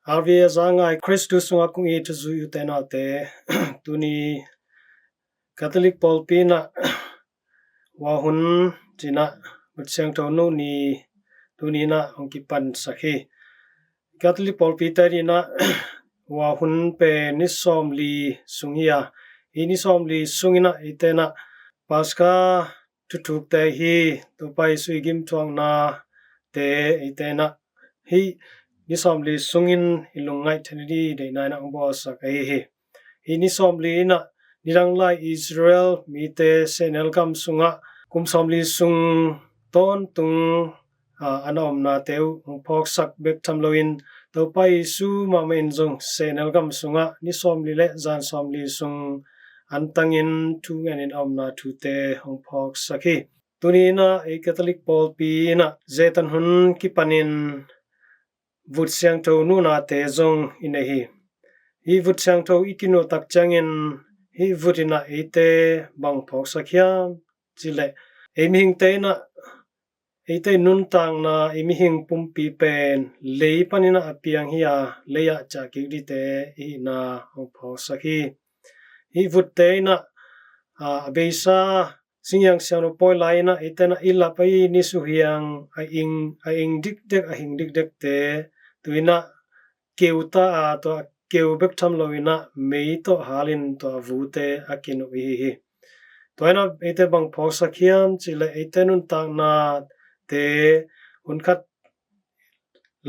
Arvia zangai Christus sunga kung e tu zu utena te tuni Catholic Paul pina wahun tina mutsang tonu ni tuni na ongkipan sakhi Catholic Paul pita na wahun pe nisom li sungia ini som li sungina itena paska tutuk te hi tupai suigim tuang na te itena hi nisom li sungin ilungai thanidi de na bo sakai hi nisom li na nirang lai Israel mi te senelgam sunga kumsom li sung ton tung anom na teu phok sak bek thamloin topai su ma men jong senelgam sunga nisom li le zan som li sung antangin tu nganin omna tu te hong phok sakhi tunina e Catholic Paul pi na zetan hun ki panin vut siang tho nu na te zong inahi hi vut siang tho ikino tak changin hi vutina ite bang phok sakhiam chile emihing te na ite nun tang na emihing pumpi pen lei panina apiang hiya leya cha ki di te hi na hong phok sakhi hi vut te na beisa singyang siang poi lai na itena illa pai ni su hiang a ing dik dek a hing dik dek te tuina keuta to keu bek tham loina mei to halin to vute akinu hi toina ite bang phok sakhiam chile ite nun tang na te hunkhat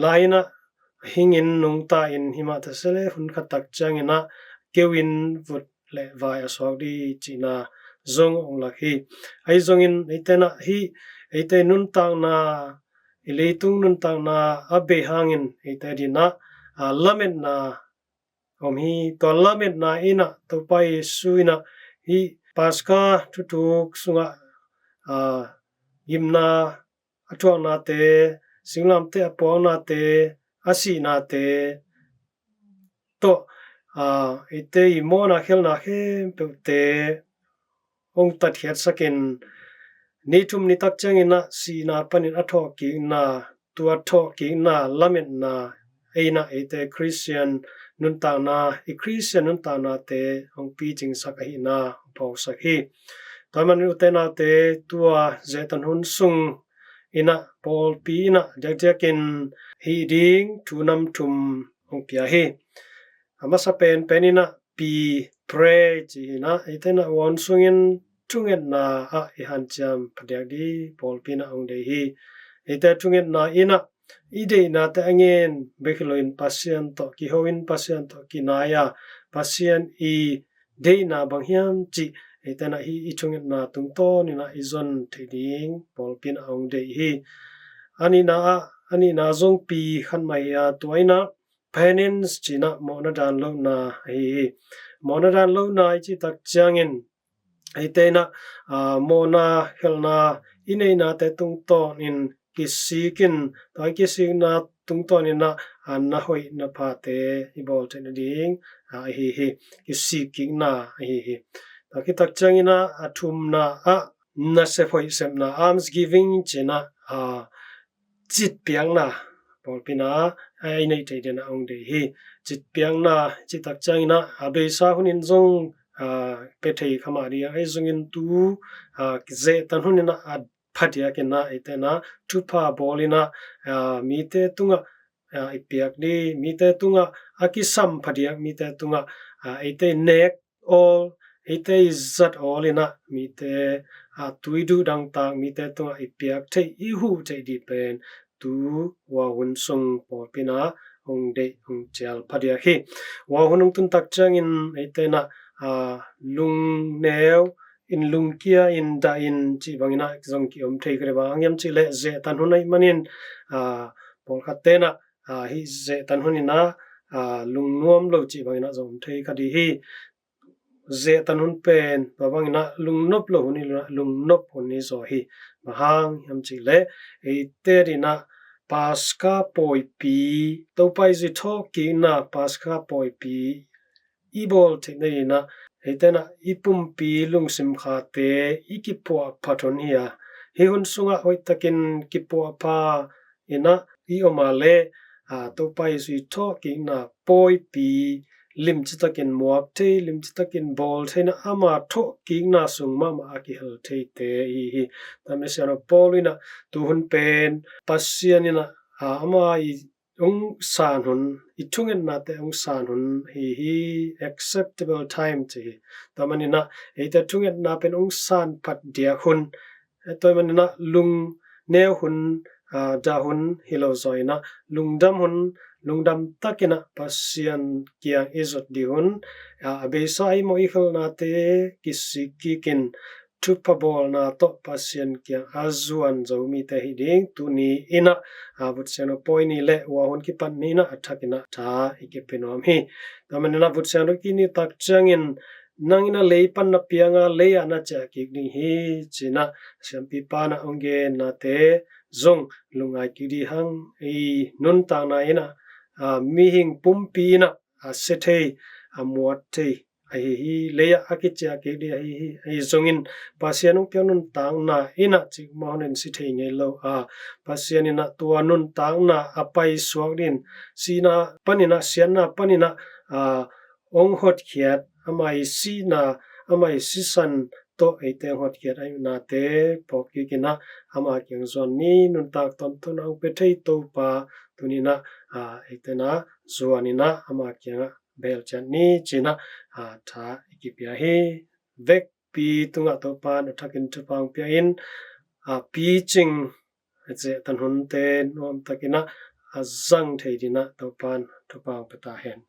laina hingin nungta in hima ta sele hunkhat tak changina kewin vut le vai asok di china zong ong lakhi ai zongin itena hi ite nun tang na ileitung nun tang na abe hangin ite dina lamet na hi to lamet na ina to pai suina hi paska tutuk sunga yimna atwa na te singlam te apong na te asi na te to ite imo na khel na khe te ong tat hiat sakin ni thum ni tak changina si na panin atho ki na tu atho ki na lamet na eina ite Christian nun ta na i Christian nun ta na te ong pi jing sakai na phok sakhi taman utena te tua zetan hun sung ina Paul pi na jakjakin hi ding tunam thum ong pia hi amasa penina pi pray chi na itena won sungin tungen na ihan cham padyak di Paul pi na ong de hi ite tungen na ina ide na te angen bekloin pasien to ki hoin pasien to ki naya pasien i de na banghiam chi itena hi ichungen na tungto ni na izon theding Paul pi na ong de hi ani na zong pi khan mai toina penance china mona dan lo na hi mona dan lo na chi tak changin itena mona helna inei na te tung to in kisikin tai kisik na tung to ni na na hoi na pha te ibol te ding hi kisiking na hi taki tak changina athum na na se phoi sem na alms giving china chit piang na Paul pina ai nei te den ong de hi chit piang na chi tak changina abe sa hunin zong pe thei khama ria ai zongin tu ze tan hunina phatia ke na itena thupa bolina mi te tunga ipiak di mi te tunga akisam phatia mi te tunga ite nek all ite izzat all ina mi te tuidu dang tang mi te tunga ipiak thei ihu thei di pen tu wa hun sung Paul pina ong de ong chal phadia hi wa hunung tun tak changin itena lung neu in lung kia in da in chi bangina zong ki om thei kre bang yam chi le ze tan hunai manin Paul khatena hi ze tan hunina lung nuam lo chi bangina zong thei khadi hi ze tan hun pen bangina lung nop lo huni lung nop huni zo hi mahang yam chi le e te rina paska poi pi to pai zi tho ki na paska poi pi ibol te nei na etena ipum pi lungsim kha te ikipua phathon hiya hi hun sunga hoi takin kipua pa ina i omale to pai sui tho ki na poi pi lim chitakin muak the lim chitakin bol thena ama tho ki na sung ma ki hal thei te hi tamne siano polina tu hun pen pasianina ama I ong san hun ichungen na te ong san hun hi acceptable time chi tamanina eta chungen na pen ong san phat dia hun toy manina lung neu hun da hun hilo zoina lungdam hun lungdam takina pasian kia izot di hun abesai mo ikhol na te kisikikin thupa bol na to pasian kia azuan zomi te hiding tuni ina vutsiano poini le wa hun ki pan ni na athakina tha ikepenom hi tamanina vutsiano kini tak changin nangina leipan na pianga leya na cha ki ni hi china sampi pana onge na te zong lungai ki di hang nun ta na ina mi hing pumpi na sethei amuat thei hi leya akicha ke di hi zongin pasianung pianun tang na ina chi monen si thei ngei lo pasianina tuanun tang na apai swagdin sina panina sianna panina ong hot khiat amai sina amai sisan to ete hot khiat ai na te pokki kina ama kyang zon ni nun tak ton ton ang pe thei to pa tunina etena zuanina ama kyang bel chan ni china tha ikipia hi vek pi tunga to pan thakin chupang pia in pi ching che tan hun te nom takina azang theidina to pan to pang pata hen